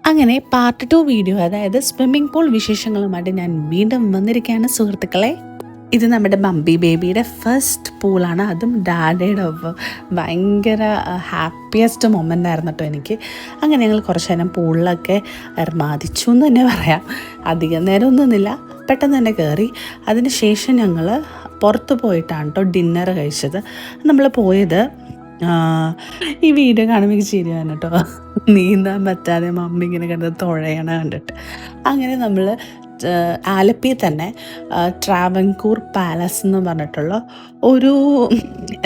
അങ്ങനെ part 2 video, അതായത് swimming pool വിശേഷങ്ങളുമായിട്ട് ഞാൻ വീണ്ടും വന്നിരിക്കുകയാണ് സുഹൃത്തുക്കളെ. ഇത് നമ്മുടെ ബമ്പി ബേബിയുടെ ഫസ്റ്റ് പൂളാണ്. അതും ഡാഡയുടെ ഒപ്പം ഭയങ്കര ഹാപ്പിയസ്റ്റ് മൊമെൻ്റ് ആയിരുന്നു കേട്ടോ എനിക്ക്. അങ്ങനെ ഞങ്ങൾ കുറച്ച് നേരം പൂളിലൊക്കെ അർമാദിച്ചു എന്ന് തന്നെ പറയാം. അധികം നേരം ഒന്നുമില്ല, പെട്ടെന്ന് തന്നെ കയറി. അതിന് ശേഷം ഞങ്ങൾ പുറത്ത് പോയിട്ടാണ് കേട്ടോ ഡിന്നർ കഴിച്ചത്. നമ്മൾ പോയത്, ഈ വീഡിയോ കാണുമ്പോൾ എനിക്ക് ശരിയാണ് കേട്ടോ, നീന്താൻ പറ്റാതെ മമ്മി ഇങ്ങനെ കിടന്ന് തുഴയണ കണ്ടിട്ട്. അങ്ങനെ നമ്മൾ ആലപ്പിയിൽ തന്നെ ട്രാവൻകൂർ പാലസ് എന്ന് പറഞ്ഞിട്ടുള്ള ഒരു,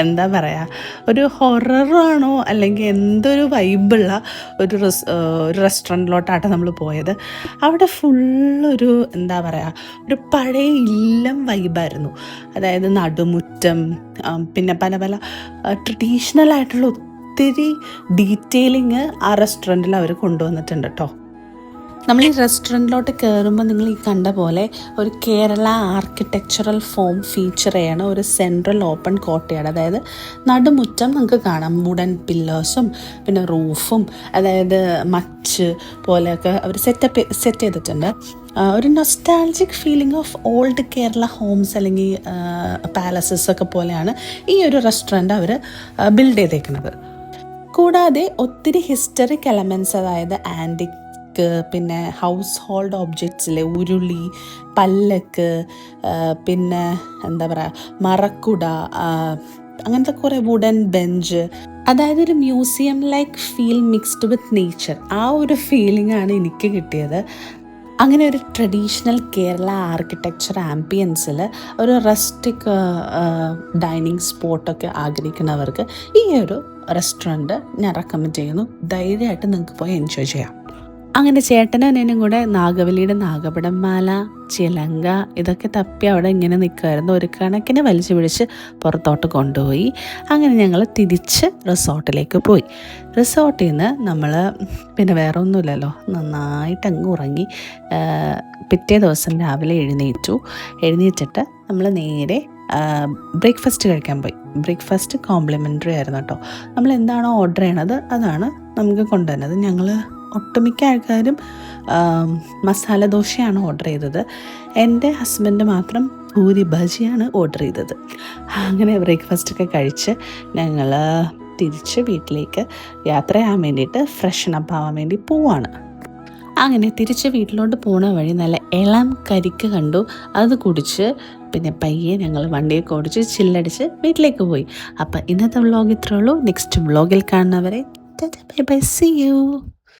എന്താ പറയുക, ഒരു ഹൊററാണോ അല്ലെങ്കിൽ എന്തൊരു വൈബുള്ള ഒരു റെസ്റ്റോറൻറ്റിലോട്ടാണ് നമ്മൾ പോയത്. അവിടെ ഫുള്ളൊരു, എന്താ പറയുക, ഒരു പഴയ ഇല്ലം വൈബായിരുന്നു. അതായത് നടുമുറ്റം, പിന്നെ പല പല ട്രഡീഷണൽ ആയിട്ടുള്ള ഒത്തിരി ഡീറ്റെയിലിങ് ആ റെസ്റ്റോറൻറ്റിൽ അവർ കൊണ്ടുവന്നിട്ടുണ്ട് കേട്ടോ. നമ്മൾ ഈ റെസ്റ്റോറൻറ്റിലോട്ട് കയറുമ്പോൾ നിങ്ങൾ ഈ കണ്ട പോലെ ഒരു കേരള ആർക്കിടെക്ചറൽ ഫോം ഫീച്ചർ ചെയ്യണ ഒരു സെൻട്രൽ ഓപ്പൺ കോട്ടയാണ്. അതായത് നടുമുറ്റം നിങ്ങൾക്ക് കാണാം, വുഡൻ പിന്നെ റൂഫും, അതായത് മച്ച് പോലെയൊക്കെ അവർ സെറ്റ് ചെയ്തിട്ടുണ്ട്. ഒരു nostalgic feeling of old Kerala homes അല്ലെങ്കിൽ പാലസസ് ഒക്കെ പോലെയാണ് ഈ ഒരു റെസ്റ്റോറൻറ്റ് അവർ ബിൽഡ് ചെയ്തേക്കുന്നത്. കൂടാതെ ഒത്തിരി ഹിസ്റ്ററിക് എലമെൻറ്റ്സ്, അതായത് ആൻറ്റിക്, പിന്നെ ഹൗസ് ഹോൾഡ് ഒബ്ജക്ട്സിലെ ഉരുളി, പല്ലക്ക്, പിന്നെ എന്താ പറയുക, മറക്കുട, അങ്ങനത്തെ കുറേ വുഡൻ ബെഞ്ച്, അതായത് ഒരു museum like feel mixed with nature. ആ ഒരു ഫീലിംഗ് ആണ് എനിക്ക് കിട്ടിയത്. അങ്ങനെ ഒരു ട്രഡീഷണൽ കേരള ആർക്കിടെക്ചർ ആംബിയൻസിൽ ഒരു റസ്റ്റിക് ഡൈനിങ് സ്പോട്ടൊക്കെ ആഗ്രഹിക്കുന്നവർക്ക് ഈ ഒരു റെസ്റ്റോറൻറ്റ് ഞാൻ റെക്കമെൻഡ് ചെയ്യുന്നു. ധൈര്യമായിട്ട് നിങ്ങൾക്ക് പോയി എൻജോയ് ചെയ്യാം. അങ്ങനെ ചേട്ടനും അനിയനും കൂടെ നാഗവല്ലിയുടെ നാഗപടം മാല, ചിലങ്ക ഇതൊക്കെ തപ്പി അവിടെ ഇങ്ങനെ നിൽക്കുമായിരുന്നു. ഒരു കണക്കിന് വലിച്ചു പിടിച്ച് പുറത്തോട്ട് കൊണ്ടുപോയി. അങ്ങനെ ഞങ്ങൾ തിരിച്ച് റിസോർട്ടിലേക്ക് പോയി. റിസോർട്ടിൽ നിന്ന് നമ്മൾ പിന്നെ വേറെ ഒന്നുമില്ലല്ലോ, നന്നായിട്ട് അങ്ങ് ഉറങ്ങി. പിറ്റേ ദിവസം രാവിലെ എഴുന്നേറ്റിട്ട് നമ്മൾ നേരെ ബ്രേക്ക്ഫാസ്റ്റ് കഴിക്കാൻ പോയി. ബ്രേക്ക്ഫാസ്റ്റ് കോംപ്ലിമെൻ്ററി ആയിരുന്നു കേട്ടോ. നമ്മൾ എന്താണോ ഓർഡർ ചെയ്യണത് അതാണ് നമുക്ക് കൊണ്ടുവരുന്നത്. ഞങ്ങൾ ഒട്ടുമിക്ക ആൾക്കാരും മസാല ദോശയാണ് ഓർഡർ ചെയ്തത്. എൻ്റെ ഹസ്ബൻഡ് മാത്രം പൂരി ബജിയാണ് ഓർഡർ ചെയ്തത്. അങ്ങനെ ബ്രേക്ക്ഫാസ്റ്റൊക്കെ കഴിച്ച് ഞങ്ങൾ തിരിച്ച് വീട്ടിലേക്ക് യാത്ര ചെയ്യാൻ വേണ്ടിയിട്ട് ഫ്രഷനപ്പ് ആവാൻ വേണ്ടി പോവാണ്. അങ്ങനെ തിരിച്ച് വീട്ടിലോട്ട് പോണ വഴി നല്ല ഇളം കരിക്ക് കണ്ടു. അത് കുടിച്ച് പിന്നെ പയ്യെ ഞങ്ങൾ വണ്ടിയൊക്കെ ഓടിച്ച് ചില്ലടിച്ച് വീട്ടിലേക്ക് പോയി. അപ്പം ഇന്നത്തെ വ്ളോഗ് ഇത്രേ ഉള്ളൂ. നെക്സ്റ്റ് വ്ളോഗിൽ കാണുന്നവരെ ബൈ ബൈ, സീ യു.